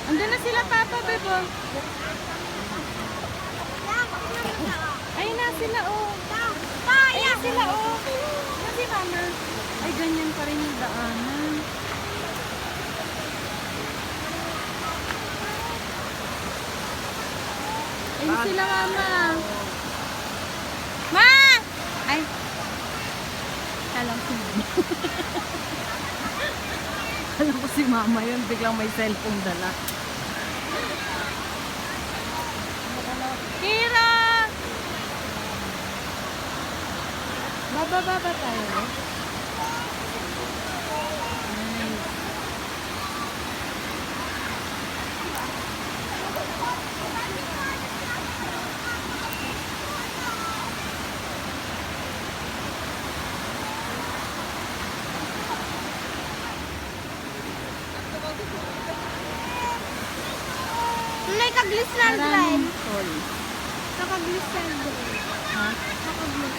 Andun na sila, Papa, bebo. Ayun na sila, oh. Ayun sila, oh. Ayun si Mama. Ay, ganyan pa rin yung daanan. Ayun sila, Mama. Ma! Ay. Alam ko Mama. Alam ko si Mama yun. Biglang may cellphone dala. Kira! Bababa tayo, eh? Nakaglis na Maraming tol. Nakaglis na Ha? Nakaglis.